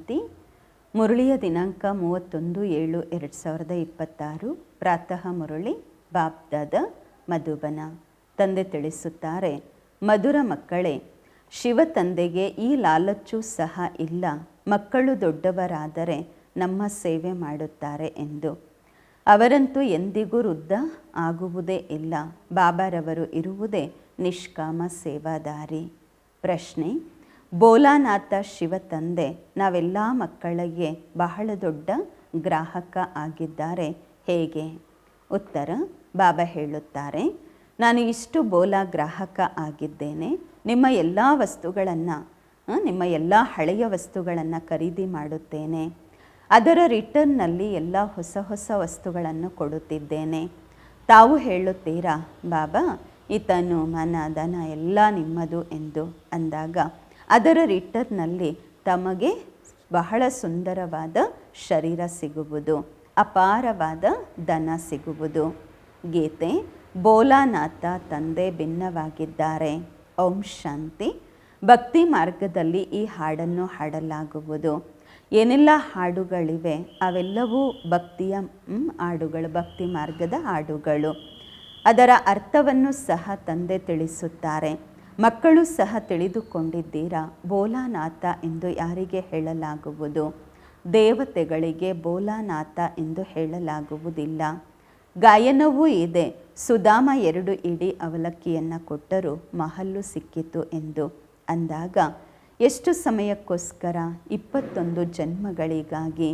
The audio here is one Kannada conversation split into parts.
ಶಾಂತಿ. ಮುರಳಿಯ ದಿನಾಂಕ 31/7/2026. ಪ್ರಾತಃ ಮುರಳಿ ಬಾಬ್ದಾದ ಮಧುಬನ. ತಂದೆ ತಿಳಿಸುತ್ತಾರೆ, ಮಧುರ ಮಕ್ಕಳೇ, ಶಿವ ತಂದೆಗೆ ಈ ಲಾಲಚ್ಚು ಸಹ ಇಲ್ಲ. ಮಕ್ಕಳು ದೊಡ್ಡವರಾದರೆ ನಮ್ಮ ಸೇವೆ ಮಾಡುತ್ತಾರೆ ಎಂದು. ಅವರಂತೂ ಎಂದಿಗೂ ವೃದ್ಧ ಆಗುವುದೇ ಇಲ್ಲ. ಬಾಬಾರವರು ಇರುವುದೇ ನಿಷ್ಕಾಮ ಸೇವಾದಾರಿ. ಪ್ರಶ್ನೆ: ಬೋಲಾನಾಥ ಶಿವ ತಂದೆ ನಾವೆಲ್ಲ ಮಕ್ಕಳಿಗೆ ಬಹಳ ದೊಡ್ಡ ಗ್ರಾಹಕ ಆಗಿದ್ದಾರೆ, ಹೇಗೆ? ಉತ್ತರ: ಬಾಬಾ ಹೇಳುತ್ತಾರೆ, ನಾನು ಇಷ್ಟು ಬೋಲಾ ಗ್ರಾಹಕ ಆಗಿದ್ದೇನೆ. ನಿಮ್ಮ ಎಲ್ಲ ವಸ್ತುಗಳನ್ನು, ನಿಮ್ಮ ಎಲ್ಲ ಹಳೆಯ ವಸ್ತುಗಳನ್ನು ಖರೀದಿ ಮಾಡುತ್ತೇನೆ. ಅದರ ರಿಟರ್ನ್ನಲ್ಲಿ ಎಲ್ಲ ಹೊಸ ಹೊಸ ವಸ್ತುಗಳನ್ನು ಕೊಡುತ್ತಿದ್ದೇನೆ. ತಾವು ಹೇಳುತ್ತೀರಾ, ಬಾಬಾ ಈ ತನು ಮನ ಧನ ಎಲ್ಲ ನಿಮ್ಮದು ಎಂದು ಅಂದಾಗ ಅದರ ರಿಟರ್ನ್ನಲ್ಲಿ ತಮಗೆ ಬಹಳ ಸುಂದರವಾದ ಶರೀರ ಸಿಗುವುದು, ಅಪಾರವಾದ ಧನ ಸಿಗುವುದು. ಗೀತೆ: ಬೋಲಾನಾಥ ತಂದೆ ಭಿನ್ನವಾಗಿದ್ದಾರೆ. ಓಂ ಶಾಂತಿ. ಭಕ್ತಿ ಮಾರ್ಗದಲ್ಲಿ ಈ ಹಾಡನ್ನು ಹಾಡಲಾಗುವುದು. ಏನೆಲ್ಲ ಹಾಡುಗಳಿವೆ ಅವೆಲ್ಲವೂ ಭಕ್ತಿಯ ಹಾಡುಗಳು, ಭಕ್ತಿ ಮಾರ್ಗದ ಹಾಡುಗಳು. ಅದರ ಅರ್ಥವನ್ನು ಸಹ ತಂದೆ ತಿಳಿಸುತ್ತಾರೆ. ಮಕ್ಕಳು ಸಹ ತಿಳಿದುಕೊಂಡಿದ್ದೀರಾ, ಬೋಲಾನಾಥ ಎಂದು ಯಾರಿಗೆ ಹೇಳಲಾಗುವುದು? ದೇವತೆಗಳಿಗೆ ಬೋಲಾನಾಥ ಎಂದು ಹೇಳಲಾಗುವುದಿಲ್ಲ. ಗಾಯನವೂ ಇದೆ, ಸುಧಾಮ 2 ಇಡೀ ಅವಲಕ್ಕಿಯನ್ನು ಕೊಟ್ಟರೂ ಮಹಲ್ಲು ಸಿಕ್ಕಿತು ಎಂದು ಅಂದಾಗ ಎಷ್ಟು ಸಮಯಕ್ಕೋಸ್ಕರ? 21 ಜನ್ಮಗಳಿಗಾಗಿ.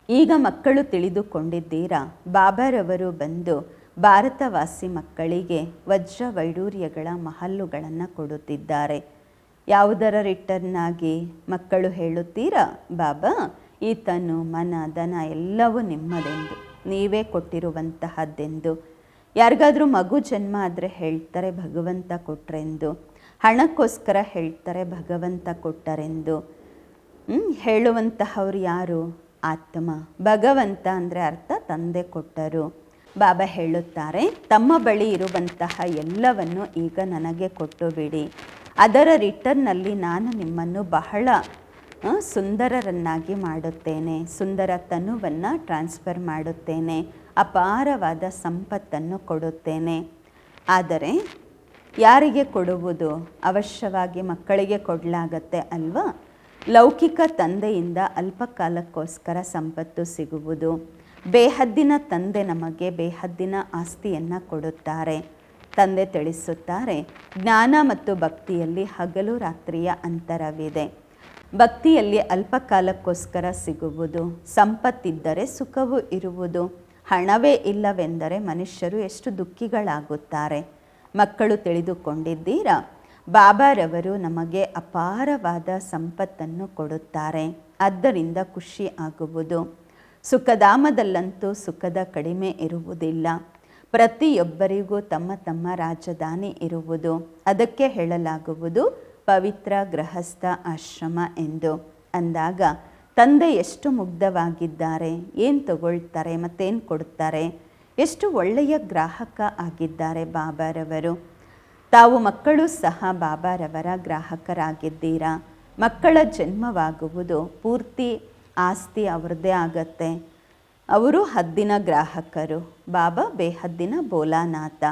ಈಗ ಮಕ್ಕಳು ತಿಳಿದುಕೊಂಡಿದ್ದೀರಾ, ಬಾಬಾರವರು ಬಂದು ಭಾರತವಾಸಿ ಮಕ್ಕಳಿಗೆ ವಜ್ರ ವೈಡೂರ್ಯಗಳ ಮಹಲ್ಲುಗಳನ್ನು ಕೊಡುತ್ತಿದ್ದಾರೆ. ಯಾವುದರ ರಿಟರ್ನ್ ಆಗಿ? ಮಕ್ಕಳು ಹೇಳುತ್ತೀರಾ, ಬಾಬಾ ಈ ತನು ಮನ ಧನ ಎಲ್ಲವೂ ನಿಮ್ಮದೆಂದು, ನೀವೇ ಕೊಟ್ಟಿರುವಂತಹದ್ದೆಂದು. ಯಾರಿಗಾದರೂ ಮಗು ಜನ್ಮ ಆದರೆ ಹೇಳ್ತಾರೆ ಭಗವಂತ ಕೊಟ್ಟರೆಂದು. ಹಣಕ್ಕೋಸ್ಕರ ಹೇಳ್ತಾರೆ ಭಗವಂತ ಕೊಟ್ಟರೆಂದು. ಹೇಳುವಂತಹವ್ರು ಯಾರು? ಆತ್ಮ. ಭಗವಂತ ಅಂದರೆ ಅರ್ಥ ತಂದೆ ಕೊಟ್ಟರು. ಬಾಬಾ ಹೇಳುತ್ತಾರೆ, ತಮ್ಮ ಬಳಿ ಇರುವಂತಹ ಎಲ್ಲವನ್ನು ಈಗ ನನಗೆ ಕೊಟ್ಟು ಬಿಡಿ. ಅದರ ರಿಟರ್ನ್ನಲ್ಲಿ ನಾನು ನಿಮ್ಮನ್ನು ಬಹಳ ಸುಂದರರನ್ನಾಗಿ ಮಾಡುತ್ತೇನೆ. ಸುಂದರ ತನುವನ್ನು ಟ್ರಾನ್ಸ್ಫರ್ ಮಾಡುತ್ತೇನೆ. ಅಪಾರವಾದ ಸಂಪತ್ತನ್ನು ಕೊಡುತ್ತೇನೆ. ಆದರೆ ಯಾರಿಗೆ ಕೊಡುವುದು? ಅವಶ್ಯವಾಗಿ ಮಕ್ಕಳಿಗೆ ಕೊಡಲಾಗತ್ತೆ ಅಲ್ವಾ? ಲೌಕಿಕ ತಂದೆಯಿಂದ ಅಲ್ಪ ಕಾಲಕ್ಕೋಸ್ಕರ ಸಂಪತ್ತು ಸಿಗುವುದು. ಬೇಹದ್ದಿನ ತಂದೆ ನಮಗೆ ಬೇಹದ್ದಿನ ಆಸ್ತಿಯನ್ನು ಕೊಡುತ್ತಾರೆ. ತಂದೆ ತಿಳಿಸುತ್ತಾರೆ, ಜ್ಞಾನ ಮತ್ತು ಭಕ್ತಿಯಲ್ಲಿ ಹಗಲು ರಾತ್ರಿಯ ಅಂತರವಿದೆ. ಭಕ್ತಿಯಲ್ಲಿ ಅಲ್ಪ ಕಾಲಕ್ಕೋಸ್ಕರ ಸಿಗುವುದು. ಸಂಪತ್ತಿದ್ದರೆ ಸುಖವೂ ಇರುವುದು. ಹಣವೇ ಇಲ್ಲವೆಂದರೆ ಮನುಷ್ಯರು ಎಷ್ಟು ದುಃಖಿಗಳಾಗುತ್ತಾರೆ. ಮಕ್ಕಳು ತಿಳಿದುಕೊಂಡಿದ್ದೀರಾ, ಬಾಬಾರವರು ನಮಗೆ ಅಪಾರವಾದ ಸಂಪತ್ತನ್ನು ಕೊಡುತ್ತಾರೆ. ಆದ್ದರಿಂದ ಖುಷಿ ಆಗುವುದು. ಸುಖಧಾಮದಲ್ಲಂತೂ ಸುಖದ ಕಡಿಮೆ ಇರುವುದಿಲ್ಲ. ಪ್ರತಿಯೊಬ್ಬರಿಗೂ ತಮ್ಮ ತಮ್ಮ ರಾಜಧಾನಿ ಇರುವುದು. ಅದಕ್ಕೆ ಹೇಳಲಾಗುವುದು ಪವಿತ್ರ ಗೃಹಸ್ಥ ಆಶ್ರಮ ಎಂದು. ಅಂದಾಗ ತಂದೆ ಎಷ್ಟು ಮುಗ್ಧವಾಗಿದ್ದಾರೆ, ಏನು ತಗೊಳ್ತಾರೆ ಮತ್ತೇನು ಕೊಡ್ತಾರೆ, ಎಷ್ಟು ಒಳ್ಳೆಯ ಗ್ರಾಹಕ ಆಗಿದ್ದಾರೆ ಬಾಬಾರವರು. ತಾವು ಮಕ್ಕಳು ಸಹ ಬಾಬಾರವರ ಗ್ರಾಹಕರಾಗಿದ್ದೀರಾ. ಮಕ್ಕಳ ಜನ್ಮವಾಗುವುದು, ಪೂರ್ತಿ ಆಸ್ತಿ ಅವ್ರದ್ದೇ ಆಗತ್ತೆ. ಅವರು ಹದ್ದಿನ ಗ್ರಾಹಕರು. ಬಾಬಾ ಬೇಹದ್ದಿನ ಬೋಲಾನಾಥ,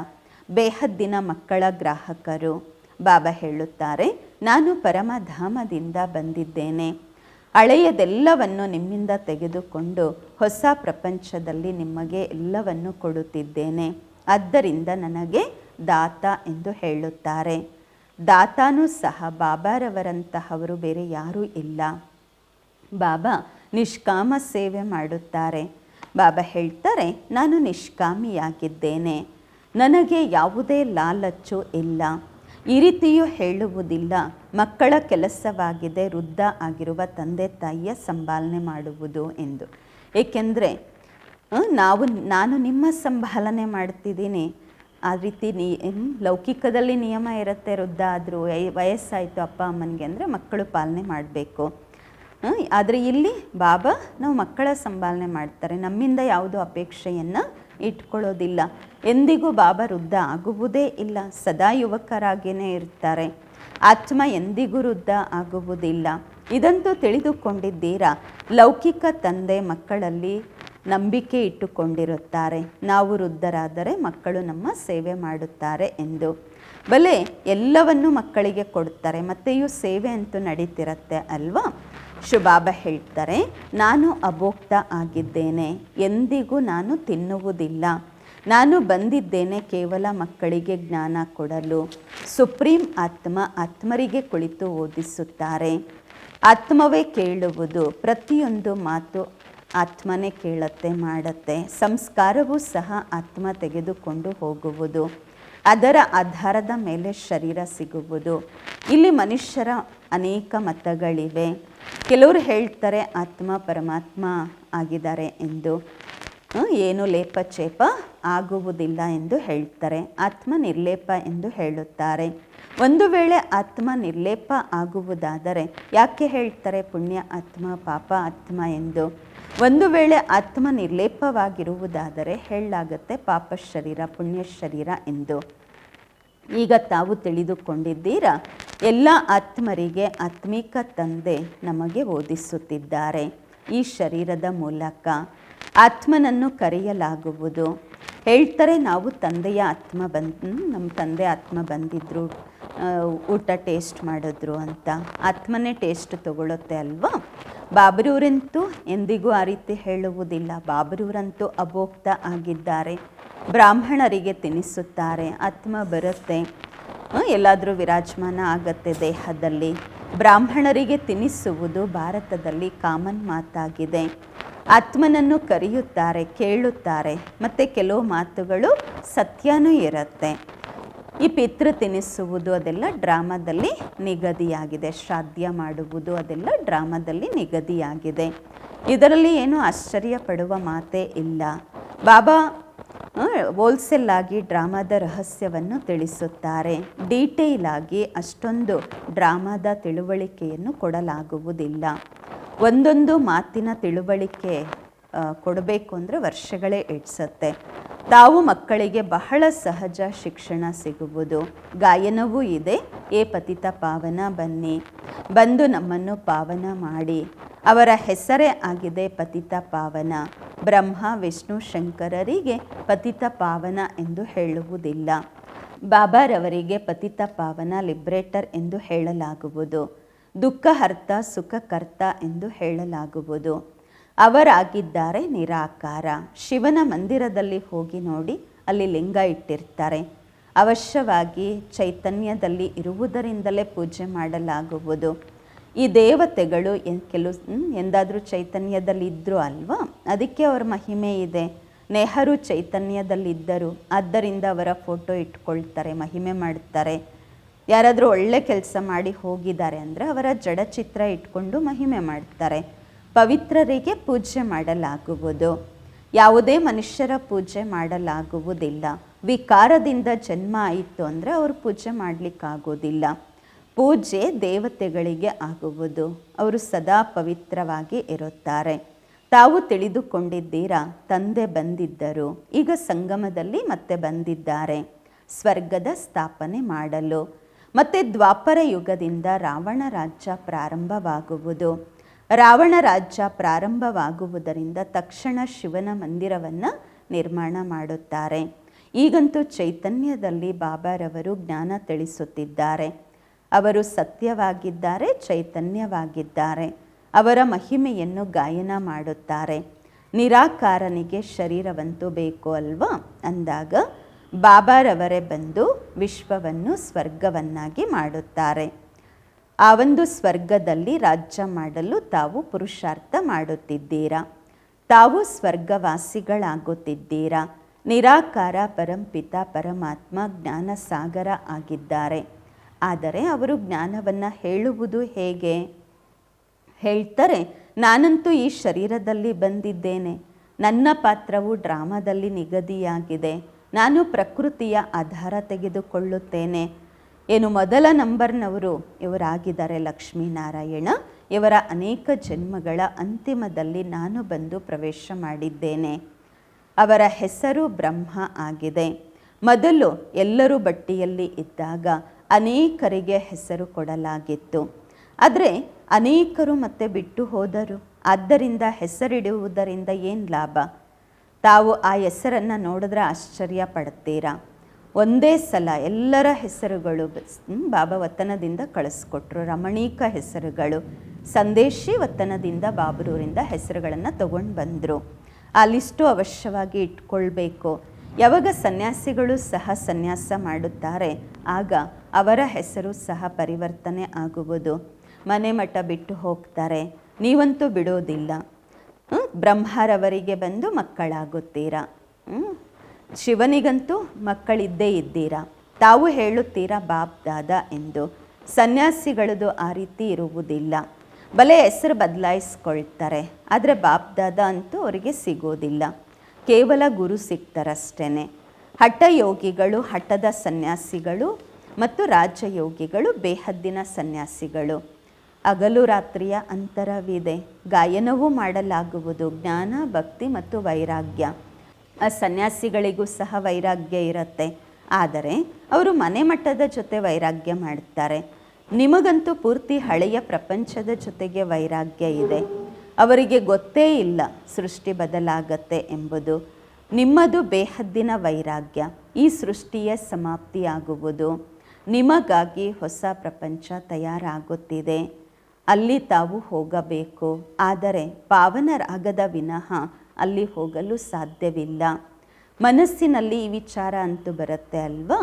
ಬೇಹದ್ದಿನ ಮಕ್ಕಳ ಗ್ರಾಹಕರು. ಬಾಬಾ ಹೇಳುತ್ತಾರೆ, ನಾನು ಪರಮಧಾಮದಿಂದ ಬಂದಿದ್ದೇನೆ. ಹಳೆಯದೆಲ್ಲವನ್ನು ನಿಮ್ಮಿಂದ ತೆಗೆದುಕೊಂಡು ಹೊಸ ಪ್ರಪಂಚದಲ್ಲಿ ನಿಮಗೆ ಎಲ್ಲವನ್ನು ಕೊಡುತ್ತಿದ್ದೇನೆ. ಆದ್ದರಿಂದ ನನಗೆ ದಾತ ಎಂದು ಹೇಳುತ್ತಾರೆ. ದಾತಾನೂ ಸಹ ಬಾಬಾರವರಂತಹವರು ಬೇರೆ ಯಾರೂ ಇಲ್ಲ. ಬಾಬಾ ನಿಷ್ಕಾಮ ಸೇವೆ ಮಾಡುತ್ತಾರೆ. ಬಾಬಾ ಹೇಳ್ತಾರೆ, ನಾನು ನಿಷ್ಕಾಮಿಯಾಗಿದ್ದೇನೆ, ನನಗೆ ಯಾವುದೇ ಲಾಲಚ್ಚು ಇಲ್ಲ. ಈ ರೀತಿಯೂ ಹೇಳುವುದಿಲ್ಲ, ಮಕ್ಕಳ ಕೆಲಸವಾಗಿದೆ ವೃದ್ಧ ಆಗಿರುವ ತಂದೆ ತಾಯಿಯ ಸಂಭಾಲನೆ ಮಾಡುವುದು ಎಂದು. ಏಕೆಂದರೆ ನಾನು ನಿಮ್ಮ ಸಂಭಾಲನೆ ಮಾಡ್ತಿದ್ದೀನಿ. ಆ ರೀತಿ ಲೌಕಿಕದಲ್ಲಿ ನಿಯಮ ಇರುತ್ತೆ, ವೃದ್ಧ ಆದರೂ ವಯಸ್ಸಾಯಿತು ಅಪ್ಪ ಅಮ್ಮನಿಗೆ ಅಂದರೆ ಮಕ್ಕಳು ಪಾಲನೆ ಮಾಡಬೇಕು. ಆದರೆ ಇಲ್ಲಿ ಬಾಬಾ ನಾವು ಮಕ್ಕಳ ಸಂಭಾಲನೆ ಮಾಡ್ತಾರೆ. ನಮ್ಮಿಂದ ಯಾವುದೋ ಅಪೇಕ್ಷೆಯನ್ನು ಇಟ್ಕೊಳ್ಳೋದಿಲ್ಲ. ಎಂದಿಗೂ ಬಾಬಾ ವೃದ್ಧ ಆಗುವುದೇ ಇಲ್ಲ, ಸದಾ ಯುವಕರಾಗಿಯೇ ಇರ್ತಾರೆ. ಆತ್ಮ ಎಂದಿಗೂ ವೃದ್ಧ ಆಗುವುದಿಲ್ಲ. ಇದಂತೂ ತಿಳಿದುಕೊಂಡಿದ್ದೀರಾ? ಲೌಕಿಕ ತಂದೆ ಮಕ್ಕಳಲ್ಲಿ ನಂಬಿಕೆ ಇಟ್ಟುಕೊಂಡಿರುತ್ತಾರೆ, ನಾವು ವೃದ್ಧರಾದರೆ ಮಕ್ಕಳು ನಮ್ಮ ಸೇವೆ ಮಾಡುತ್ತಾರೆ ಎಂದು. ಬಲೆ ಎಲ್ಲವನ್ನೂ ಮಕ್ಕಳಿಗೆ ಕೊಡ್ತಾರೆ, ಮತ್ತೆಯೂ ಸೇವೆ ಅಂತೂ ನಡೀತಿರತ್ತೆ ಅಲ್ವಾ? ಬಾಬಾ ಹೇಳ್ತಾರೆ, ನಾನು ಅಭೋಕ್ತ ಆಗಿದ್ದೇನೆ, ಎಂದಿಗೂ ನಾನು ತಿನ್ನುವುದಿಲ್ಲ. ನಾನು ಬಂದಿದ್ದೇನೆ ಕೇವಲ ಮಕ್ಕಳಿಗೆ ಜ್ಞಾನ ಕೊಡಲು. ಸುಪ್ರೀಂ ಆತ್ಮ ಆತ್ಮರಿಗೆ ಕುಳಿತು ಓದಿಸುತ್ತಾರೆ. ಆತ್ಮವೇ ಕೇಳುವುದು, ಪ್ರತಿಯೊಂದು ಮಾತು ಆತ್ಮನೇ ಕೇಳುತ್ತೆ, ಮಾಡುತ್ತೆ. ಸಂಸ್ಕಾರವೂ ಸಹ ಆತ್ಮ ತೆಗೆದುಕೊಂಡು ಹೋಗುವುದು, ಅದರ ಆಧಾರದ ಮೇಲೆ ಶರೀರ ಸಿಗುವುದು. ಇಲ್ಲಿ ಮನುಷ್ಯರ ಅನೇಕ ಮತಗಳಿವೆ. ಕೆಲವರು ಹೇಳ್ತಾರೆ ಆತ್ಮ ಪರಮಾತ್ಮ ಆಗಿದ್ದಾರೆ ಎಂದು, ಏನು ಲೇಪಚೇಪ ಆಗುವುದಿಲ್ಲ ಎಂದು ಹೇಳ್ತಾರೆ. ಆತ್ಮ ನಿರ್ಲೇಪ ಎಂದು ಹೇಳುತ್ತಾರೆ. ಒಂದು ವೇಳೆ ಆತ್ಮ ನಿರ್ಲೇಪ ಆಗುವುದಾದರೆ ಯಾಕೆ ಹೇಳ್ತಾರೆ ಪುಣ್ಯ ಆತ್ಮ ಪಾಪ ಆತ್ಮ ಎಂದು? ಒಂದು ವೇಳೆ ಆತ್ಮ ನಿರ್ಲೇಪವಾಗಿರುವುದಾದರೆ ಹೇಳಲಾಗತ್ತೆ ಪಾಪ ಶರೀರ ಪುಣ್ಯ ಶರೀರ ಎಂದು. ಈಗ ತಾವು ತಿಳಿದುಕೊಂಡಿದ್ದೀರಾ? ಎಲ್ಲ ಆತ್ಮರಿಗೆ ಆತ್ಮಿಕ ತಂದೆ ನಮಗೆ ಓದಿಸುತ್ತಿದ್ದಾರೆ. ಈ ಶರೀರದ ಮೂಲಕ ಆತ್ಮನನ್ನು ಕರೆಯಲಾಗುವುದು. ಹೇಳ್ತಾರೆ ನಾವು ತಂದೆಯ ಆತ್ಮ ನಮ್ಮ ತಂದೆ ಆತ್ಮ ಬಂದಿದ್ರು, ಊಟ ಟೇಸ್ಟ್ ಮಾಡಿದ್ರು ಅಂತ. ಆತ್ಮನೇ ಟೇಸ್ಟ್ ತಗೊಳುತ್ತೆ ಅಲ್ವಾ? ಬಾಬರೂರಂತೂ ಎಂದಿಗೂ ಆ ರೀತಿ ಹೇಳುವುದಿಲ್ಲ. ಬಾಬರೂರಂತೂ ಅಭೋಕ್ತ ಆಗಿದ್ದಾರೆ, ಬ್ರಾಹ್ಮಣರಿಗೆ ತಿನ್ನಿಸುತ್ತಾರೆ. ಆತ್ಮ ಬರುತ್ತೆ, ಎಲ್ಲಾದರೂ ವಿರಾಜಮಾನ ಆಗತ್ತೆ ದೇಹದಲ್ಲಿ. ಬ್ರಾಹ್ಮಣರಿಗೆ ತಿನ್ನಿಸುವುದು ಭಾರತದಲ್ಲಿ ಕಾಮನ್ ಮಾತಾಗಿದೆ. ಆತ್ಮನನ್ನು ಕರೆಯುತ್ತಾರೆ, ಕೇಳುತ್ತಾರೆ. ಮತ್ತು ಕೆಲವು ಮಾತುಗಳು ಸತ್ಯನೂ ಇರುತ್ತೆ. ಈ ಪಿತೃ ತಿನ್ನಿಸುವುದು ಅದೆಲ್ಲ ಡ್ರಾಮಾದಲ್ಲಿ ನಿಗದಿಯಾಗಿದೆ. ಶ್ರಾದ್ದ ಮಾಡುವುದು ಅದೆಲ್ಲ ಡ್ರಾಮಾದಲ್ಲಿ ನಿಗದಿಯಾಗಿದೆ. ಇದರಲ್ಲಿ ಏನು ಆಶ್ಚರ್ಯ ಪಡುವ ಮಾತೇ ಇಲ್ಲ. ಬಾಬಾ ಹೋಲ್ಸೇಲ್ ಆಗಿ ಡ್ರಾಮಾದ ರಹಸ್ಯವನ್ನು ತಿಳಿಸುತ್ತಾರೆ. ಡೀಟೇಲ್ ಆಗಿ ಅಷ್ಟೊಂದು ಡ್ರಾಮಾದ ತಿಳುವಳಿಕೆಯನ್ನು ಕೊಡಲಾಗುವುದಿಲ್ಲ. ಒಂದೊಂದು ಮಾತಿನ ತಿಳುವಳಿಕೆ ಕೊಡಬೇಕು ಅಂದರೆ ವರ್ಷಗಳೇ ಇಡ್ಸತ್ತೆ. ತಾವು ಮಕ್ಕಳಿಗೆ ಬಹಳ ಸಹಜ ಶಿಕ್ಷಣ ಸಿಗುವುದು. ಗಾಯನವೂ ಇದೆ. ಏ ಪತಿತ ಪಾವನ ಬನ್ನಿ, ಬಂದು ನಮ್ಮನ್ನು ಪಾವನ ಮಾಡಿ. ಅವರ ಹೆಸರೇ ಆಗಿದೆ ಪತಿತ ಪಾವನ. ಬ್ರಹ್ಮ ವಿಷ್ಣು ಶಂಕರರಿಗೆ ಪತಿತ ಪಾವನ ಎಂದು ಹೇಳುವುದಿಲ್ಲ. ಬಾಬಾರವರಿಗೆ ಪತಿತ ಪಾವನ ಲಿಬ್ರೇಟರ್ ಎಂದು ಹೇಳಲಾಗುವುದು. ದುಃಖಹರ್ತ ಸುಖಕರ್ತ ಎಂದು ಹೇಳಲಾಗುವುದು. ಅವರಾಗಿದ್ದಾರೆ ನಿರಾಕಾರ. ಶಿವನ ಮಂದಿರದಲ್ಲಿ ಹೋಗಿ ನೋಡಿ, ಅಲ್ಲಿ ಲಿಂಗ ಇಟ್ಟಿರ್ತಾರೆ. ಅವಶ್ಯವಾಗಿ ಚೈತನ್ಯದಲ್ಲಿ ಇರುವುದರಿಂದಲೇ ಪೂಜೆ ಮಾಡಲಾಗುವುದು. ಈ ದೇವತೆಗಳು ಎಂದಾದರೂ ಚೈತನ್ಯದಲ್ಲಿ ಇದ್ದರು ಅಲ್ವಾ? ಅದಕ್ಕೆ ಅವರ ಮಹಿಮೆ ಇದೆ. ನೆಹರು ಚೈತನ್ಯದಲ್ಲಿದ್ದರು, ಆದ್ದರಿಂದ ಅವರ ಫೋಟೋ ಇಟ್ಕೊಳ್ತಾರೆ, ಮಹಿಮೆ ಮಾಡ್ತಾರೆ. ಯಾರಾದರೂ ಒಳ್ಳೆ ಕೆಲಸ ಮಾಡಿ ಹೋಗಿದ್ದಾರೆ ಅಂದರೆ ಅವರ ಜಡಚಿತ್ರ ಇಟ್ಕೊಂಡು ಮಹಿಮೆ ಮಾಡ್ತಾರೆ. ಪವಿತ್ರರಿಗೆ ಪೂಜೆ ಮಾಡಲಾಗುವುದು. ಯಾವುದೇ ಮನುಷ್ಯರ ಪೂಜೆ ಮಾಡಲಾಗುವುದಿಲ್ಲ. ವಿಕಾರದಿಂದ ಜನ್ಮ ಆಯಿತು ಅಂದರೆ ಅವರು ಪೂಜೆ ಮಾಡಲಿಕ್ಕಾಗೋದಿಲ್ಲ. ಪೂಜೆ ದೇವತೆಗಳಿಗೆ ಆಗುವುದು. ಅವರು ಸದಾ ಪವಿತ್ರವಾಗಿ ಇರುತ್ತಾರೆ. ತಾವು ತಿಳಿದುಕೊಂಡಿದ್ದೀರಾ? ತಂದೆ ಬಂದಿದ್ದರು, ಈಗ ಸಂಗಮದಲ್ಲಿ ಮತ್ತೆ ಬಂದಿದ್ದಾರೆ ಸ್ವರ್ಗದ ಸ್ಥಾಪನೆ ಮಾಡಲು. ಮತ್ತು ದ್ವಾಪರ ಯುಗದಿಂದ ರಾವಣ ರಾಜ್ಯ ಪ್ರಾರಂಭವಾಗುವುದು. ರಾವಣ ರಾಜ್ಯ ಪ್ರಾರಂಭವಾಗುವುದರಿಂದ ತಕ್ಷಣ ಶಿವನ ಮಂದಿರವನ್ನು ನಿರ್ಮಾಣ ಮಾಡುತ್ತಾರೆ. ಈಗಂತೂ ಚೈತನ್ಯದಲ್ಲಿ ಬಾಬಾರವರು ಜ್ಞಾನ ತಿಳಿಸುತ್ತಿದ್ದಾರೆ. ಅವರು ಸತ್ಯವಾಗಿದ್ದಾರೆ, ಚೈತನ್ಯವಾಗಿದ್ದಾರೆ. ಅವರ ಮಹಿಮೆಯನ್ನು ಗಾಯನ ಮಾಡುತ್ತಾರೆ. ನಿರಾಕಾರನಿಗೆ ಶರೀರವಂತೂ ಬೇಕು ಅಲ್ವಾ? ಅಂದಾಗ ಬಾಬಾರವರೇ ಬಂದು ವಿಶ್ವವನ್ನು ಸ್ವರ್ಗವನ್ನಾಗಿ ಮಾಡುತ್ತಾರೆ. ಆ ಒಂದು ಸ್ವರ್ಗದಲ್ಲಿ ರಾಜ್ಯ ಮಾಡಲು ತಾವು ಪುರುಷಾರ್ಥ ಮಾಡುತ್ತಿದ್ದೀರಾ. ತಾವು ಸ್ವರ್ಗವಾಸಿಗಳಾಗುತ್ತಿದ್ದೀರಾ. ನಿರಾಕಾರ ಪರಂಪಿತ ಪರಮಾತ್ಮ ಜ್ಞಾನ ಸಾಗರ ಆಗಿದ್ದಾರೆ. ಆದರೆ ಅವರು ಜ್ಞಾನವನ್ನು ಹೇಳುವುದು ಹೇಗೆ? ಹೇಳ್ತಾರೆ, ನಾನಂತೂ ಈ ಶರೀರದಲ್ಲಿ ಬಂದಿದ್ದೇನೆ, ನನ್ನ ಪಾತ್ರವು ಡ್ರಾಮಾದಲ್ಲಿ ನಿಗದಿಯಾಗಿದೆ, ನಾನು ಪ್ರಕೃತಿಯ ಆಧಾರ ತೆಗೆದುಕೊಳ್ಳುತ್ತೇನೆ. ಏನು ಮೊದಲ ನಂಬರ್ನವರು ಇವರಾಗಿದ್ದಾರೆ ಲಕ್ಷ್ಮೀನಾರಾಯಣ. ಇವರ ಅನೇಕ ಜನ್ಮಗಳ ಅಂತಿಮದಲ್ಲಿ ನಾನು ಬಂದು ಪ್ರವೇಶ ಮಾಡಿದ್ದೇನೆ. ಅವರ ಹೆಸರು ಬ್ರಹ್ಮ ಆಗಿದೆ. ಮೊದಲು ಎಲ್ಲರೂ ಬಟ್ಟಿಯಲ್ಲಿ ಇದ್ದಾಗ ಅನೇಕರಿಗೆ ಹೆಸರು ಕೊಡಲಾಗಿತ್ತು. ಆದರೆ ಅನೇಕರು ಮತ್ತೆ ಬಿಟ್ಟು ಹೋದರು. ಆದ್ದರಿಂದ ಹೆಸರಿಡುವುದರಿಂದ ಏನು ಲಾಭ? ತಾವು ಆ ಹೆಸರನ್ನು ನೋಡಿದ್ರೆ ಆಶ್ಚರ್ಯ ಪಡ್ತೀರಾ. ಒಂದೇ ಸಲ ಎಲ್ಲರ ಹೆಸರುಗಳು ಬಾಬಾ ವತನದಿಂದ ಕಳಿಸ್ಕೊಟ್ರು. ರಮಣೀಕ ಹೆಸರುಗಳು. ಸಂದೇಶಿ ವತನದಿಂದ ಬಾಬರೂರಿಂದ ಹೆಸರುಗಳನ್ನು ತಗೊಂಡು ಬಂದರು. ಆ ಲಿಸ್ಟು ಅವಶ್ಯವಾಗಿ ಇಟ್ಕೊಳ್ಬೇಕು. ಯಾವಾಗ ಸನ್ಯಾಸಿಗಳು ಸಹ ಸನ್ಯಾಸ ಮಾಡುತ್ತಾರೆ ಆಗ ಅವರ ಹೆಸರು ಸಹ ಪರಿವರ್ತನೆ ಆಗುವುದು. ಮನೆ ಮಠ ಬಿಟ್ಟು ಹೋಗ್ತಾರೆ, ನೀವಂತೂ ಬಿಡೋದಿಲ್ಲ. ಬ್ರಹ್ಮರವರಿಗೆ ಬಂದು ಮಕ್ಕಳಾಗುತ್ತೀರಾ, ಶಿವನಿಗಂತೂ ಮಕ್ಕಳಿದ್ದೇ ಇದ್ದೀರಾ. ತಾವು ಹೇಳುತ್ತೀರಾ ಬಾಪ್ ದಾದಾ ಎಂದು. ಸನ್ಯಾಸಿಗಳದು ಆ ರೀತಿ ಇರುವುದಿಲ್ಲ. ಬಲೆ ಹೆಸರು ಬದಲಾಯಿಸ್ಕೊಳ್ತಾರೆ, ಆದರೆ ಬಾಪ್ ದಾದಾ ಅಂತೂ ಅವರಿಗೆ ಸಿಗೋದಿಲ್ಲ. ಕೇವಲ ಗುರು ಸಿಗ್ತಾರಷ್ಟೇ. ಹಠಯೋಗಿಗಳು ಹಠದ ಸನ್ಯಾಸಿಗಳು ಮತ್ತು ರಾಜಯೋಗಿಗಳು ಬೇಹದ್ದಿನ ಸನ್ಯಾಸಿಗಳು. ಹಗಲು ರಾತ್ರಿಯ ಅಂತರವಿದೆ. ಗಾಯನವೂ ಮಾಡಲಾಗುವುದು. ಜ್ಞಾನ, ಭಕ್ತಿ ಮತ್ತು ವೈರಾಗ್ಯ. ಆ ಸನ್ಯಾಸಿಗಳಿಗೂ ಸಹ ವೈರಾಗ್ಯ ಇರುತ್ತೆ, ಆದರೆ ಅವರು ಮನೆ ಮಟ್ಟದ ಜೊತೆ ವೈರಾಗ್ಯ ಮಾಡ್ತಾರೆ. ನಿಮಗಂತೂ ಪೂರ್ತಿ ಹಳೆಯ ಪ್ರಪಂಚದ ಜೊತೆಗೆ ವೈರಾಗ್ಯ ಇದೆ. ಅವರಿಗೆ ಗೊತ್ತೇ ಇಲ್ಲ ಸೃಷ್ಟಿ ಬದಲಾಗತ್ತೆ ಎಂಬುದು. ನಿಮ್ಮದು ಬೇಹದ್ದಿನ ವೈರಾಗ್ಯ. ಈ ಸೃಷ್ಟಿಯ ಸಮಾಪ್ತಿಯಾಗುವುದು. ನಿಮಗಾಗಿ ಹೊಸ ಪ್ರಪಂಚ ತಯಾರಾಗುತ್ತಿದೆ. ಅಲ್ಲಿ ತಾವು ಹೋಗಬೇಕು. ಆದರೆ ಪಾವನರಾಗದ ವಿನಃ ಅಲ್ಲಿ ಹೋಗಲು ಸಾಧ್ಯವಿಲ್ಲ. ಮನಸ್ಸಿನಲ್ಲಿ ಈ ವಿಚಾರ ಅಂತೂ ಬರುತ್ತೆ ಅಲ್ವಾ?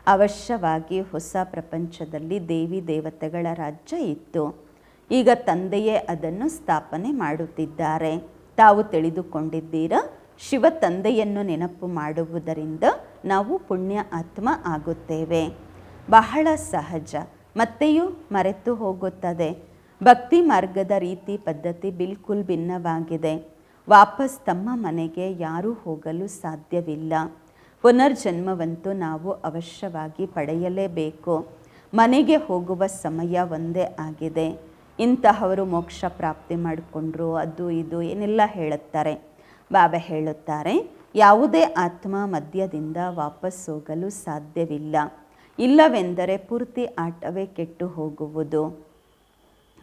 ಅವಶ್ಯವಾಗಿ ಹೊಸ ಪ್ರಪಂಚದಲ್ಲಿ ದೇವಿ ದೇವತೆಗಳ ರಾಜ್ಯ ಇತ್ತು. ಈಗ ತಂದೆಯೇ ಅದನ್ನು ಸ್ಥಾಪನೆ ಮಾಡುತ್ತಿದ್ದಾರೆ. ತಾವು ತಿಳಿದುಕೊಂಡಿದ್ದೀರಾ, ಶಿವ ತಂದೆಯನ್ನು ನೆನಪು ಮಾಡುವುದರಿಂದ ನಾವು ಪುಣ್ಯ ಆತ್ಮ ಆಗುತ್ತೇವೆ. ಬಹಳ ಸಹಜ. ಮತ್ತೆಯೂ ಮರೆತು ಹೋಗುತ್ತದೆ. ಭಕ್ತಿ ಮಾರ್ಗದ ರೀತಿ ಪದ್ಧತಿ ಬಿಲ್ಕುಲ್ ಭಿನ್ನವಾಗಿದೆ. ವಾಪಸ್ ತಮ್ಮ ಮನೆಗೆ ಯಾರೂ ಹೋಗಲು ಸಾಧ್ಯವಿಲ್ಲ. ಪುನರ್ಜನ್ಮವಂತೂ ನಾವು ಅವಶ್ಯವಾಗಿ ಪಡೆಯಲೇಬೇಕು. ಮನೆಗೆ ಹೋಗುವ ಸಮಯ ಒಂದೇ ಆಗಿದೆ. ಇಂತಹವರು ಮೋಕ್ಷ ಪ್ರಾಪ್ತಿ ಮಾಡಿಕೊಂಡ್ರು, ಅದು ಇದು ಏನೆಲ್ಲ ಹೇಳುತ್ತಾರೆ. ಬಾಬಾ ಹೇಳುತ್ತಾರೆ, ಯಾವುದೇ ಆತ್ಮ ಮಧ್ಯದಿಂದ ವಾಪಸ್ ಹೋಗಲು ಸಾಧ್ಯವಿಲ್ಲ. ಇಲ್ಲವೆಂದರೆ ಪೂರ್ತಿ ಆಟವೇ ಕೆಟ್ಟು ಹೋಗುವುದು.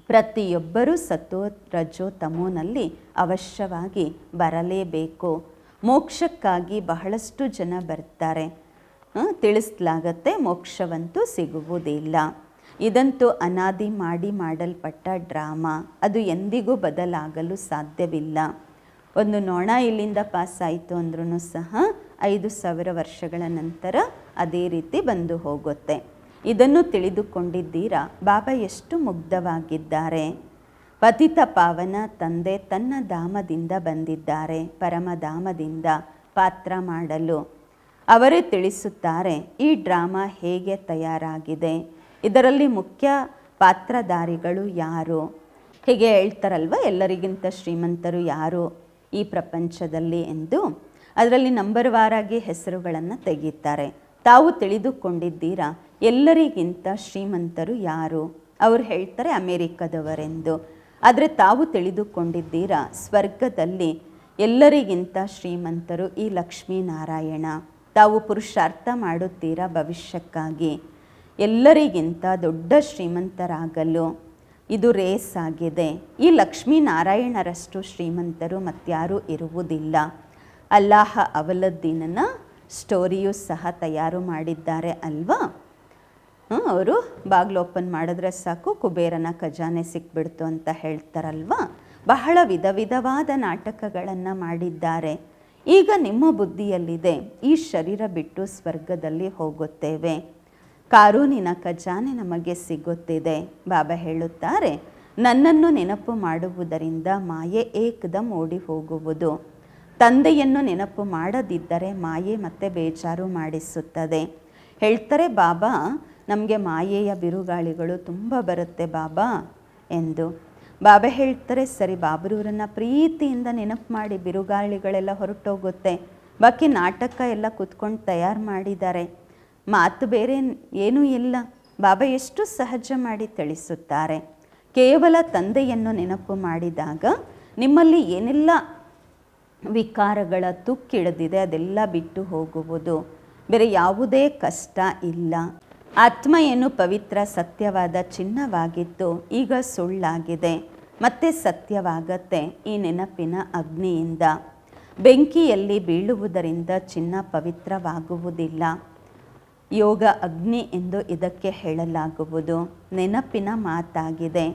ಪ್ರತಿಯೊಬ್ಬರೂ ಸತೋ ರಜೋ ತಮೋನಲ್ಲಿ ಅವಶ್ಯವಾಗಿ ಬರಲೇಬೇಕು. ಮೋಕ್ಷಕ್ಕಾಗಿ ಬಹಳಷ್ಟು ಜನ ಬರ್ತಾರೆ. ತಿಳಿಸಲಾಗತ್ತೆ, ಮೋಕ್ಷವಂತೂ ಸಿಗುವುದಿಲ್ಲ. ಇದಂತೂ ಅನಾದಿ ಮಾಡಲ್ಪಟ್ಟ ಡ್ರಾಮಾ. ಅದು ಎಂದಿಗೂ ಬದಲಾಗಲು ಸಾಧ್ಯವಿಲ್ಲ. ಒಂದು ನೊಣ ಇಲ್ಲಿಂದ ಪಾಸ್ ಆಯಿತು ಅಂದ್ರೂ ಸಹ 5000 ವರ್ಷಗಳ ನಂತರ ಅದೇ ರೀತಿ ಬಂದು ಹೋಗುತ್ತೆ. ಇದನ್ನು ತಿಳಿದುಕೊಂಡಿದ್ದೀರಾ? ಬಾಬಾ ಎಷ್ಟು ಮುಗ್ಧವಾಗಿದ್ದಾರೆ. ಪತಿತ ಪಾವನ ತಂದೆ ತನ್ನ ಧಾಮದಿಂದ ಬಂದಿದ್ದಾರೆ, ಪರಮಧಾಮದಿಂದ ಪಾತ್ರ ಮಾಡಲು. ಅವರೇ ತಿಳಿಸುತ್ತಾರೆ ಈ ಡ್ರಾಮಾ ಹೇಗೆ ತಯಾರಾಗಿದೆ, ಇದರಲ್ಲಿ ಮುಖ್ಯ ಪಾತ್ರಧಾರಿಗಳು ಯಾರು. ಹೀಗೆ ಹೇಳ್ತಾರಲ್ವ, ಎಲ್ಲರಿಗಿಂತ ಶ್ರೀಮಂತರು ಯಾರು ಈ ಪ್ರಪಂಚದಲ್ಲಿ ಎಂದು. ಅದರಲ್ಲಿ ನಂಬರ್ವಾರಾಗಿ ಹೆಸರುಗಳನ್ನು ತೆಗೀತಾರೆ. ತಾವು ತಿಳಿದುಕೊಂಡಿದ್ದೀರಾ ಎಲ್ಲರಿಗಿಂತ ಶ್ರೀಮಂತರು ಯಾರು? ಅವರು ಹೇಳ್ತಾರೆ ಅಮೇರಿಕದವರೆಂದು. ಆದರೆ ತಾವು ತಿಳಿದುಕೊಂಡಿದ್ದೀರಾ ಸ್ವರ್ಗದಲ್ಲಿ ಎಲ್ಲರಿಗಿಂತ ಶ್ರೀಮಂತರು ಈ ಲಕ್ಷ್ಮೀನಾರಾಯಣ. ತಾವು ಪುರುಷಾರ್ಥ ಮಾಡುತ್ತೀರಾ ಭವಿಷ್ಯಕ್ಕಾಗಿ ಎಲ್ಲರಿಗಿಂತ ದೊಡ್ಡ ಶ್ರೀಮಂತರಾಗಲು. ಇದು ರೇಸ್ ಆಗಿದೆ. ಈ ಲಕ್ಷ್ಮೀನಾರಾಯಣರಷ್ಟು ಶ್ರೀಮಂತರು ಮತ್ಯಾರೂ ಇರುವುದಿಲ್ಲ. ಅಲ್ಲಾಹ ಅವಲದ್ದೀನನ ಸ್ಟೋರಿಯೂ ಸಹ ತಯಾರು ಮಾಡಿದ್ದಾರೆ ಅಲ್ವಾ? ಅವರು ಬಾಗಿಲು ಓಪನ್ ಮಾಡಿದ್ರೆ ಸಾಕು ಕುಬೇರನ ಖಜಾನೆ ಸಿಕ್ಬಿಡ್ತು ಅಂತ ಹೇಳ್ತಾರಲ್ವ. ಬಹಳ ವಿಧವಾದ ನಾಟಕಗಳನ್ನು ಮಾಡಿದ್ದಾರೆ. ಈಗ ನಿಮ್ಮ ಬುದ್ಧಿಯಲ್ಲಿದೆ, ಈ ಶರೀರ ಬಿಟ್ಟು ಸ್ವರ್ಗದಲ್ಲಿ ಹೋಗುತ್ತೇವೆ, ಕಾನೂನಿನ ಖಜಾನೆ ನಮಗೆ ಸಿಗುತ್ತಿದೆ. ಬಾಬಾ ಹೇಳುತ್ತಾರೆ, ನನ್ನನ್ನು ನೆನಪು ಮಾಡುವುದರಿಂದ ಮಾಯೆ ಏಕದಮ್ ಓಡಿ ಹೋಗುವುದು. ತಂದೆಯನ್ನು ನೆನಪು ಮಾಡದಿದ್ದರೆ ಮಾಯೆ ಮತ್ತೆ ಬೇಜಾರು ಮಾಡಿಸುತ್ತದೆ. ಹೇಳ್ತಾರೆ, ಬಾಬಾ ನಮಗೆ ಮಾಯೆಯ ಬಿರುಗಾಳಿಗಳು ತುಂಬ ಬರುತ್ತೆ ಬಾಬಾ ಎಂದು. ಬಾಬಾ ಹೇಳ್ತಾರೆ, ಸರಿ ಬಾಬರೂರನ್ನು ಪ್ರೀತಿಯಿಂದ ನೆನಪು ಮಾಡಿ ಬಿರುಗಾಳಿಗಳೆಲ್ಲ ಹೊರಟೋಗುತ್ತೆ. ಬಾಕಿ ನಾಟಕ ಎಲ್ಲ ಕೂತ್ಕೊಂಡು ತಯಾರು ಮಾಡಿದ್ದಾರೆ, ಮಾತು ಬೇರೆ ಏನೂ ಇಲ್ಲ. ಬಾಬಾ ಎಷ್ಟು ಸಹಜ ಮಾಡಿ ತಿಳಿಸುತ್ತಾರೆ. ಕೇವಲ ತಂದೆಯನ್ನು ನೆನಪು ಮಾಡಿದಾಗ ನಿಮ್ಮಲ್ಲಿ ಏನೆಲ್ಲ ವಿಕಾರಗಳ ತುಕ್ಕಿಳಿದಿದೆ ಅದೆಲ್ಲ ಬಿಟ್ಟು ಹೋಗುವುದು. ಬೇರೆ ಯಾವುದೇ ಕಷ್ಟ ಇಲ್ಲ. ಆತ್ಮ ಏನು ಪವಿತ್ರ ಸತ್ಯವಾದ ಚಿನ್ನವಾಗಿತ್ತು, ಈಗ ಸುಳ್ಳಾಗಿದೆ, ಮತ್ತೆ ಸತ್ಯವಾಗತ್ತೆ ಈ ನೆನಪಿನ ಅಗ್ನಿಯಿಂದ. ಬೆಂಕಿಯಲ್ಲಿ ಬೀಳುವುದರಿಂದ ಚಿನ್ನ ಪವಿತ್ರವಾಗುವುದಿಲ್ಲ. ಯೋಗ ಅಗ್ನಿ ಎಂದು ಇದಕ್ಕೆ ಹೇಳಲಾಗುವುದು. ನೆನಪಿನ ಮಾತಾಗಿದೆ.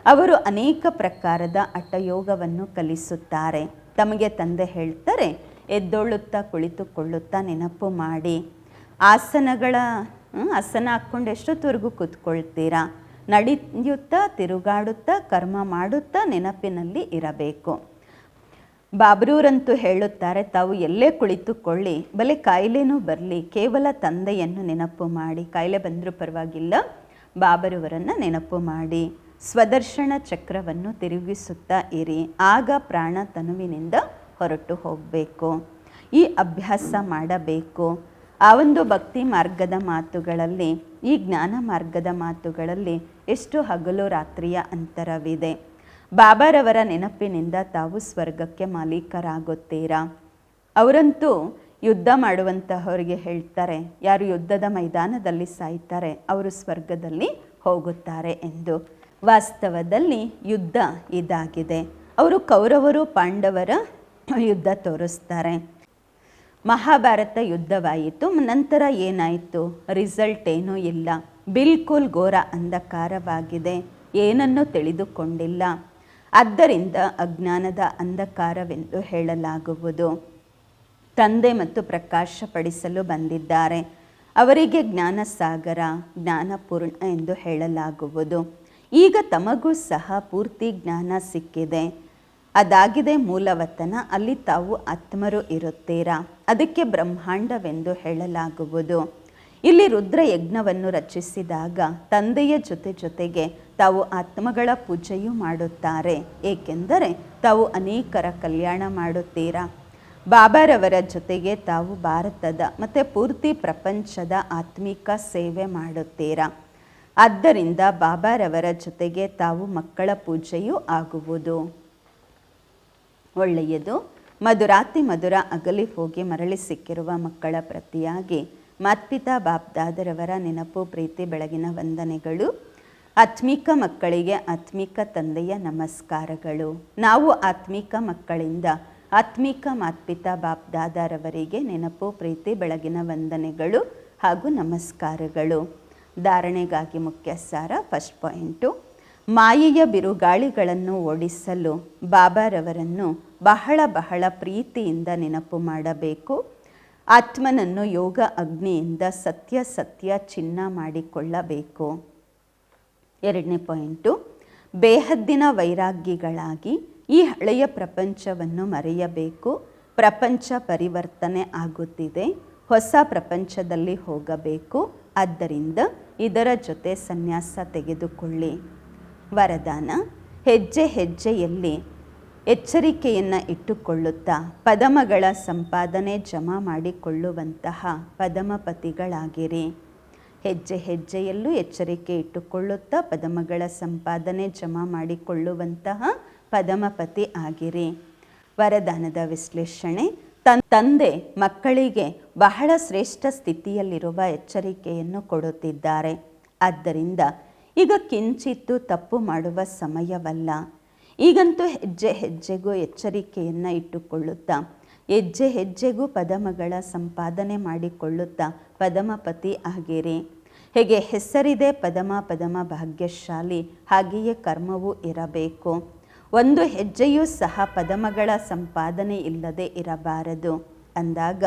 ಅವರು ಅನೇಕ ಪ್ರಕಾರದ ಹಠಯೋಗವನ್ನು ಕಲಿಸುತ್ತಾರೆ. ತಮಗೆ ತಂದೆ ಹೇಳ್ತಾರೆ, ಎದ್ದೊಳ್ಳುತ್ತಾ ಕುಳಿತುಕೊಳ್ಳುತ್ತಾ ನೆನಪು ಮಾಡಿ. ಆಸನ ಹಾಕ್ಕೊಂಡು ಎಷ್ಟೊತ್ತವರೆಗೂ ಕೂತ್ಕೊಳ್ತೀರಾ? ನಡೆಯುತ್ತಾ ತಿರುಗಾಡುತ್ತಾ ಕರ್ಮ ಮಾಡುತ್ತಾ ನೆನಪಿನಲ್ಲಿ ಇರಬೇಕು. ಬಾಬ್ರೂರಂತೂ ಹೇಳುತ್ತಾರೆ, ತಾವು ಎಲ್ಲೇ ಕುಳಿತುಕೊಳ್ಳಿ, ಬಲೆ ಕಾಯಿಲೆನೂ ಬರಲಿ, ಕೇವಲ ತಂದೆಯನ್ನು ನೆನಪು ಮಾಡಿ. ಕಾಯಿಲೆ ಬಂದರೂ ಪರವಾಗಿಲ್ಲ, ಬಾಬರವರನ್ನು ನೆನಪು ಮಾಡಿ. ಸ್ವದರ್ಶನ ಚಕ್ರವನ್ನು ತಿರುಗಿಸುತ್ತಾ ಇರಿ. ಆಗ ಪ್ರಾಣ ತನುವಿನಿಂದ ಹೊರಟು ಹೋಗಬೇಕು. ಈ ಅಭ್ಯಾಸ ಮಾಡಬೇಕು. ಆ ಒಂದು ಭಕ್ತಿ ಮಾರ್ಗದ ಮಾತುಗಳಲ್ಲಿ, ಈ ಜ್ಞಾನ ಮಾರ್ಗದ ಮಾತುಗಳಲ್ಲಿ ಎಷ್ಟು ಹಗಲು ರಾತ್ರಿಯ ಅಂತರವಿದೆ. ಬಾಬಾರವರ ನೆನಪಿನಿಂದ ತಾವು ಸ್ವರ್ಗಕ್ಕೆ ಮಾಲೀಕರಾಗುತ್ತೀರಾ. ಅವರಂತೂ ಯುದ್ಧ ಮಾಡುವಂತಹವರಿಗೆ ಹೇಳ್ತಾರೆ, ಯಾರು ಯುದ್ಧದ ಮೈದಾನದಲ್ಲಿ ಸಾಯ್ತಾರೆ ಅವರು ಸ್ವರ್ಗದಲ್ಲಿ ಹೋಗುತ್ತಾರೆ ಎಂದು. ವಾಸ್ತವದಲ್ಲಿ ಯುದ್ಧ ಇದಾಗಿದೆ. ಅವರು ಕೌರವರು ಪಾಂಡವರ ಯುದ್ಧ ತೋರಿಸ್ತಾರೆ. ಮಹಾಭಾರತ ಯುದ್ಧವಾಯಿತು. ನಂತರ ಏನಾಯಿತು? ರಿಸಲ್ಟ್ ಏನೂ ಇಲ್ಲ. ಬಿಲ್ಕುಲ್ ಘೋರ ಅಂಧಕಾರವಾಗಿದೆ. ಏನನ್ನೂ ತಿಳಿದುಕೊಂಡಿಲ್ಲ. ಆದ್ದರಿಂದ ಅಜ್ಞಾನದ ಅಂಧಕಾರವೆಂದು ಹೇಳಲಾಗುವುದು. ತಂದೆ ಮತ್ತು ಪ್ರಕಾಶಪಡಿಸಲು ಬಂದಿದ್ದಾರೆ. ಅವರಿಗೆ ಜ್ಞಾನ ಸಾಗರ, ಜ್ಞಾನಪೂರ್ಣ ಎಂದು ಹೇಳಲಾಗುವುದು. ಈಗ ತಮಗೂ ಸಹ ಪೂರ್ತಿ ಜ್ಞಾನ ಸಿಕ್ಕಿದೆ. ಅದಾಗಿದೆ ಮೂಲವತನ. ಅಲ್ಲಿ ತಾವು ಆತ್ಮರು ಇರುತ್ತೀರಾ. ಅದಕ್ಕೆ ಬ್ರಹ್ಮಾಂಡವೆಂದು ಹೇಳಲಾಗುವುದು. ಇಲ್ಲಿ ರುದ್ರ ಯಜ್ಞವನ್ನು ರಚಿಸಿದಾಗ ತಂದೆಯ ಜೊತೆಗೆ ತಾವು ಆತ್ಮಗಳ ಪೂಜೆಯೂ ಮಾಡುತ್ತಾರೆ. ಏಕೆಂದರೆ ತಾವು ಅನೇಕರ ಕಲ್ಯಾಣ ಮಾಡುತ್ತೀರಾ. ಬಾಬಾರವರ ಜೊತೆಗೆ ತಾವು ಭಾರತದ ಮತ್ತು ಪೂರ್ತಿ ಪ್ರಪಂಚದ ಆತ್ಮಿಕ ಸೇವೆ ಮಾಡುತ್ತೀರಾ. ಆದ್ದರಿಂದ ಬಾಬಾರವರ ಜೊತೆಗೆ ತಾವು ಮಕ್ಕಳ ಪೂಜೆಯೂ ಆಗುವುದು. ಒಳ್ಳೆಯದು. ಮಧುರಾತಿ ಮಧುರ ಅಗಲಿ ಹೋಗಿ ಮರಳಿ ಸಿಕ್ಕಿರುವ ಮಕ್ಕಳ ಪ್ರತಿಯಾಗಿ ಮಾತ್ಪಿತಾ ಬಾಪ್ದಾದರವರ ನೆನಪು, ಪ್ರೀತಿ, ಬೆಳಗಿನ ವಂದನೆಗಳು. ಆತ್ಮಿಕ ಮಕ್ಕಳಿಗೆ ಆತ್ಮಿಕ ತಂದೆಯ ನಮಸ್ಕಾರಗಳು. ನಾವು ಆತ್ಮಿಕ ಮಕ್ಕಳಿಂದ ಆತ್ಮಿಕ ಮಾತ್ಪಿತಾ ಬಾಪ್ದಾದರವರಿಗೆ ನೆನಪು, ಪ್ರೀತಿ, ಬೆಳಗಿನ ವಂದನೆಗಳು ಹಾಗೂ ನಮಸ್ಕಾರಗಳು. ಧಾರಣೆಗಾಗಿ ಮುಖ್ಯ ಸಾರ. ಫಸ್ಟ್ ಪಾಯಿಂಟು, ಮಾಯೆಯ ಬಿರುಗಾಳಿಗಳನ್ನು ಓಡಿಸಲು ಬಾಬಾರವರನ್ನು ಬಹಳ ಪ್ರೀತಿಯಿಂದ ನೆನಪು ಮಾಡಬೇಕು. ಆತ್ಮನನ್ನು ಯೋಗ ಅಗ್ನಿಯಿಂದ ಸತ್ಯ ಚಿನ್ನ ಮಾಡಿಕೊಳ್ಳಬೇಕು. ಎರಡನೇ ಪಾಯಿಂಟು, ಬೇಹದ್ದಿನ ವೈರಾಗ್ಯಗಳಾಗಿ ಈ ಹಳೆಯ ಪ್ರಪಂಚವನ್ನು ಮರೆಯಬೇಕು. ಪ್ರಪಂಚ ಪರಿವರ್ತನೆ ಆಗುತ್ತಿದೆ. ಹೊಸ ಪ್ರಪಂಚದಲ್ಲಿ ಹೋಗಬೇಕು. ಆದ್ದರಿಂದ ಇದರ ಜೊತೆ ಸನ್ಯಾಸ ತೆಗೆದುಕೊಳ್ಳಿ. ವರದಾನ: ಹೆಜ್ಜೆಯಲ್ಲಿ ಎಚ್ಚರಿಕೆಯನ್ನು ಇಟ್ಟುಕೊಳ್ಳುತ್ತಾ ಪದಮಗಳ ಸಂಪಾದನೆ ಜಮಾ ಮಾಡಿಕೊಳ್ಳುವಂತಹ ಪದಮಪತಿಗಳಾಗಿರಿ. ಹೆಜ್ಜೆಯಲ್ಲೂ ಎಚ್ಚರಿಕೆ ಇಟ್ಟುಕೊಳ್ಳುತ್ತಾ ಪದಮಗಳ ಸಂಪಾದನೆ ಜಮಾ ಮಾಡಿಕೊಳ್ಳುವಂತಹ ಪದಮಪತಿ ಆಗಿರಿ. ವರದಾನದ ವಿಶ್ಲೇಷಣೆ: ತಂದೆ ಮಕ್ಕಳಿಗೆ ಬಹಳ ಶ್ರೇಷ್ಠ ಸ್ಥಿತಿಯಲ್ಲಿರುವ ಎಚ್ಚರಿಕೆಯನ್ನು ಕೊಡುತ್ತಿದ್ದಾರೆ. ಆದ್ದರಿಂದ ಈಗ ಕಿಂಚಿತ್ತು ತಪ್ಪು ಮಾಡುವ ಸಮಯವಲ್ಲ. ಈಗಂತೂ ಹೆಜ್ಜೆಗೂ ಎಚ್ಚರಿಕೆಯನ್ನು ಇಟ್ಟುಕೊಳ್ಳುತ್ತಾ ಹೆಜ್ಜೆಗೂ ಪದಮಗಳ ಸಂಪಾದನೆ ಮಾಡಿಕೊಳ್ಳುತ್ತಾ ಪದಮಪತಿ ಆಗಿರಿ. ಹೇಗೆ ಹೆಸರಿದೆ ಪದಮ ಭಾಗ್ಯಶಾಲಿ, ಹಾಗೆಯೇ ಕರ್ಮವೂ ಇರಬೇಕು. ಒಂದು ಹೆಜ್ಜೆಯೂ ಸಹ ಪದಮಗಳ ಸಂಪಾದನೆ ಇಲ್ಲದೆ ಇರಬಾರದು. ಅಂದಾಗ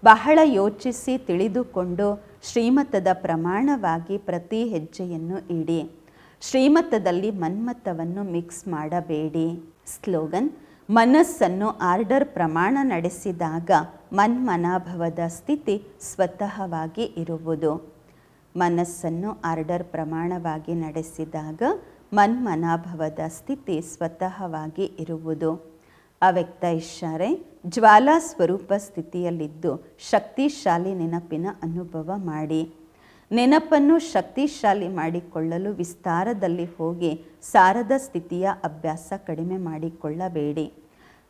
ಬಹಳ ಯೋಚಿಸಿ ತಿಳಿದುಕೊಂಡು ಶ್ರೀಮತದ ಪ್ರಮಾಣವಾಗಿ ಪ್ರತಿ ಹೆಜ್ಜೆಯನ್ನು ಇಡಿ. ಶ್ರೀಮತದಲ್ಲಿ ಮನ್ಮತವನ್ನು ಮಿಕ್ಸ್ ಮಾಡಬೇಡಿ. ಸ್ಲೋಗನ್: ಮನಸ್ಸನ್ನು ಆರ್ಡರ್ ಪ್ರಮಾಣ ನಡೆಸಿದಾಗ ಮನ್ಮನಾಭವದ ಸ್ಥಿತಿ ಸ್ವತಃವಾಗಿ ಇರುವುದು. ಮನಸ್ಸನ್ನು ಆರ್ಡರ್ ಪ್ರಮಾಣವಾಗಿ ನಡೆಸಿದಾಗ ಮನ್ಮನಾಭವದ ಸ್ಥಿತಿ ಸ್ವತಃವಾಗಿ ಇರುವುದು. ಅವ್ಯಕ್ತ ಇಶಾರೆ: ಜ್ವಾಲಾ ಸ್ವರೂಪ ಸ್ಥಿತಿಯಲ್ಲಿದ್ದು ಶಕ್ತಿಶಾಲಿ ನೆನಪಿನ ಅನುಭವ ಮಾಡಿ. ನೆನಪನ್ನು ಶಕ್ತಿಶಾಲಿ ಮಾಡಿಕೊಳ್ಳಲು ವಿಸ್ತಾರದಲ್ಲಿ ಹೋಗಿ ಸಾರದ ಸ್ಥಿತಿಯ ಅಭ್ಯಾಸ ಕಡಿಮೆ ಮಾಡಿಕೊಳ್ಳಬೇಡಿ.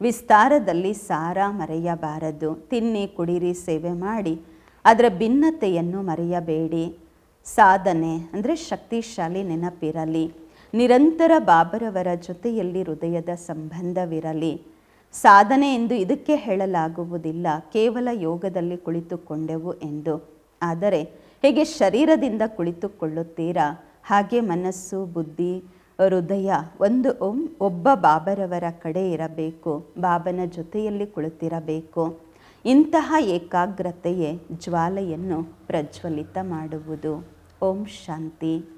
ವಿಸ್ತಾರದಲ್ಲಿ ಸಾರ ಮರೆಯಬಾರದು. ತಿನ್ನಿ ಕುಡಿರಿ ಸೇವೆ ಮಾಡಿ ಅದರ ಭಿನ್ನತೆಯನ್ನು ಮರೆಯಬೇಡಿ. ಸಾಧನೆ ಅಂದರೆ ಶಕ್ತಿಶಾಲಿ ನೆನಪಿರಲಿ. ನಿರಂತರ ಬಾಬರವರ ಜೊತೆಯಲ್ಲಿ ಹೃದಯದ ಸಂಬಂಧವಿರಲಿ. ಸಾಧನೆ ಎಂದು ಇದಕ್ಕೆ ಹೇಳಲಾಗುವುದಿಲ್ಲ ಕೇವಲ ಯೋಗದಲ್ಲಿ ಕುಳಿತುಕೊಂಡೆವು ಎಂದು. ಆದರೆ ಹೇಗೆ ಶರೀರದಿಂದ ಕುಳಿತುಕೊಳ್ಳುತ್ತೀರಾ ಹಾಗೆ ಮನಸ್ಸು, ಬುದ್ಧಿ, ಹೃದಯ ಒಬ್ಬ ಬಾಬರವರ ಕಡೆ ಇರಬೇಕು. ಬಾಬನ ಜೊತೆಯಲ್ಲಿ ಕುಳಿತಿರಬೇಕು. ಇಂತಹ ಏಕಾಗ್ರತೆಯೇ ಜ್ವಾಲೆಯನ್ನು ಪ್ರಜ್ವಲಿತ ಮಾಡುವುದು. ಓಂ ಶಾಂತಿ.